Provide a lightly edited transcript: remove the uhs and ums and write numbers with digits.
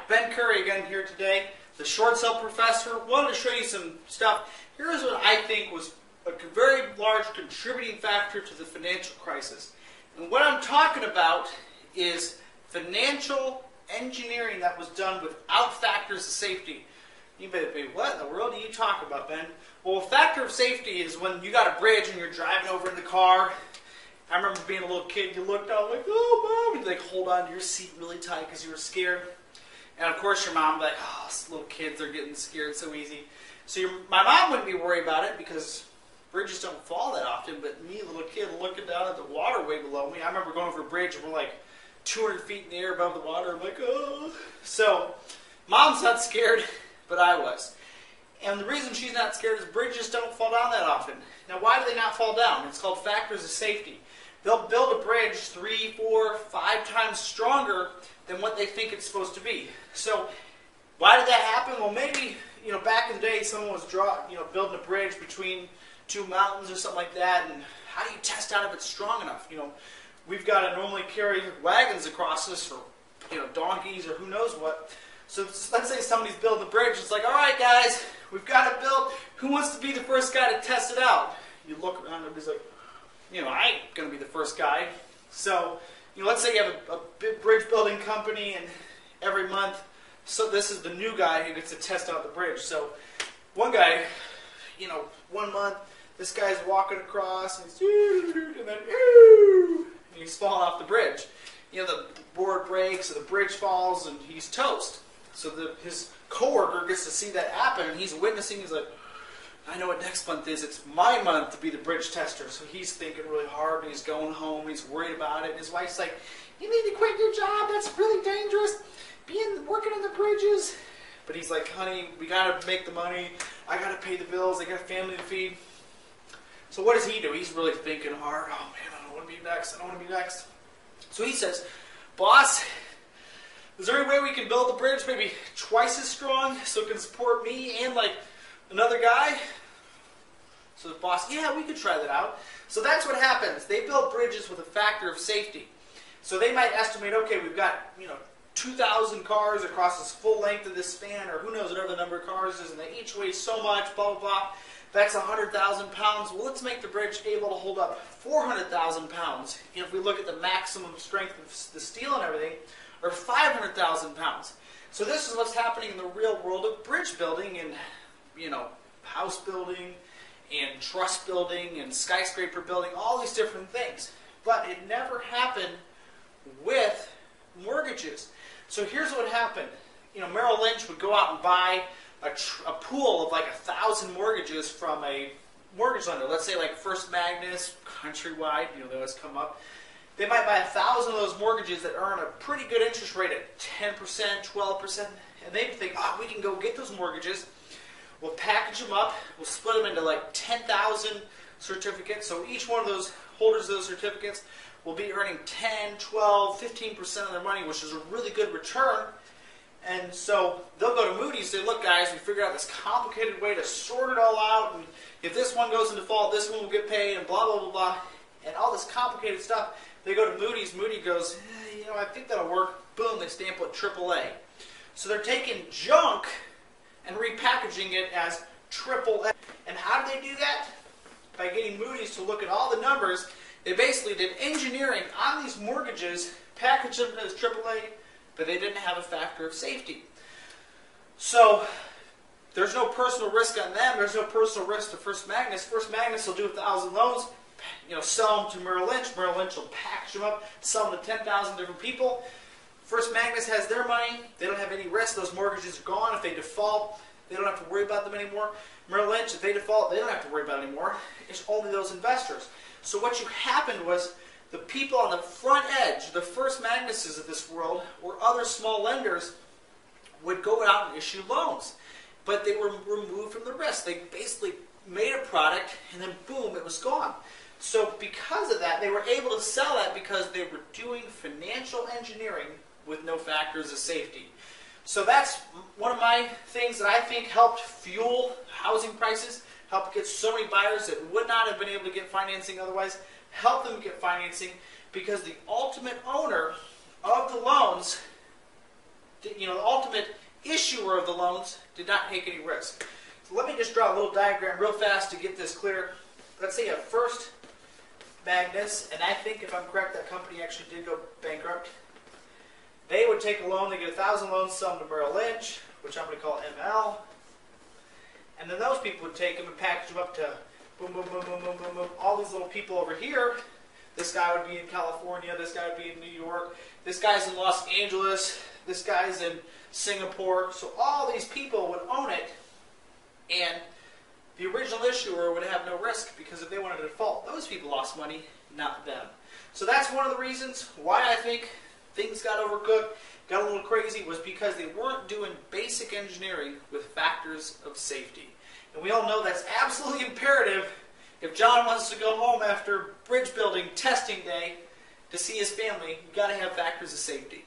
Ben Curry again here today, the short sale professor. Wanted to show you some stuff. Here's what I think was a very large contributing factor to the financial crisis. And what I'm talking about is financial engineering that was done without factors of safety. You may be, what in the world are you talking about, Ben? Well, a factor of safety is when you got a bridge and you're driving over in the car. I remember being a little kid, you looked out like, oh, Mom, and you'd like hold on to your seat really tight because you were scared. And of course your mom would be like, oh, little kids are getting scared so easy. So my mom wouldn't be worried about it because bridges don't fall that often, but me, a little kid, looking down at the water way below me, I remember going over a bridge and we're like 200 feet in the air above the water. I'm like, oh. So Mom's not scared, but I was. And the reason she's not scared is bridges don't fall down that often. Now, why do they not fall down? It's called factors of safety. They'll build a bridge 3, 4, 5 times stronger than what they think it's supposed to be. So, why did that happen? Well, maybe, back in the day, someone was building a bridge between two mountains or something like that, and how do you test out if it's strong enough? We've got to normally carry wagons across this, or donkeys, or who knows what. So let's say somebody's building the bridge. It's like, all right, guys, we've got to build. Who wants to be the first guy to test it out? You look around, everybody's like, I ain't going to be the first guy. So, let's say you have a big bridge building company, and every month, so this is the new guy who gets to test out the bridge. So, one guy, 1 month, this guy's walking across, and he's falling off the bridge. The board breaks, or the bridge falls, and he's toast. So his coworker gets to see that happen, and he's witnessing. He's like, I know what next month is. It's my month to be the bridge tester. So he's thinking really hard, and he's going home, and he's worried about it. And his wife's like, you need to quit your job. That's really dangerous. Working on the bridges. But he's like, honey, we got to make the money. I got to pay the bills. I got a family to feed. So what does he do? He's really thinking hard. Oh, man, I don't want to be next. I don't want to be next. So he says, boss, is there any way we can build the bridge maybe twice as strong so it can support me and another guy? So the boss, yeah, we could try that out. So that's what happens. They build bridges with a factor of safety. So they might estimate, okay, we've got 2,000 cars across this full length of this span, or who knows whatever the number of cars is, and they each weigh so much, blah, blah, blah. That's 100,000 pounds. Well, let's make the bridge able to hold up 400,000 pounds. If we look at the maximum strength of the steel and everything, or 500,000 pounds. So this is what's happening in the real world of bridge building and, house building and truss building and skyscraper building, all these different things. But it never happened with mortgages. So here's what happened. Merrill Lynch would go out and buy a pool of 1,000 mortgages from a mortgage lender. Let's say First Magnus, Countrywide, they always come up. They might buy 1,000 of those mortgages that earn a pretty good interest rate at 10%, 12%, and they think, oh, we can go get those mortgages. We'll package them up. We'll split them into 10,000 certificates. So each one of those holders of those certificates will be earning 10, 12, 15% of their money, which is a really good return. And so they'll go to Moody's and say, look, guys, we figured out this complicated way to sort it all out. And if this one goes in default, this one will get paid, and blah, blah, blah, blah. And all this complicated stuff. They go to Moody's. Moody goes, I think that'll work. Boom, they stamp it AAA. So they're taking junk and repackaging it as AAA. And how do they do that? By getting Moody's to look at all the numbers. They basically did engineering on these mortgages, packaged them as AAA, but they didn't have a factor of safety. So there's no personal risk on them. There's no personal risk to First Magnus. First Magnus will do 1,000 loans, sell them to Merrill Lynch. Merrill Lynch will package them up, sell them to 10,000 different people. First Magnus has their money. They don't have any risk. Those mortgages are gone. If they default, they don't have to worry about them anymore. Merrill Lynch, if they default, they don't have to worry about it anymore. It's only those investors. So what happened was the people on the front edge, the First Magnuses of this world, or other small lenders, would go out and issue loans. But they were removed from the risk. They basically made a product, and then boom, it was gone. So because of that, they were able to sell that because they were doing financial engineering with no factors of safety. So that's one of my things that I think helped fuel housing prices, helped get so many buyers that would not have been able to get financing otherwise, helped them get financing because the ultimate owner of the loans the ultimate issuer of the loans did not take any risk. So let me just draw a little diagram real fast to get this clear. Let's say a First Magnus, and I think if I'm correct, that company actually did go bankrupt. They would take a loan, they get 1,000 loans, sell them to Merrill Lynch, which I'm going to call ML. And then those people would take them and package them up to boom, boom, boom, boom, boom, boom, boom. All these little people over here. This guy would be in California, this guy would be in New York, this guy's in Los Angeles, this guy's in Singapore. So all these people would own it, and the original issuer would have no risk, because if they wanted to default, those people lost money, not them. So that's one of the reasons why I think things got overcooked, got a little crazy, was because they weren't doing basic engineering with factors of safety. And we all know that's absolutely imperative. If John wants to go home after bridge building testing day to see his family, you've got to have factors of safety.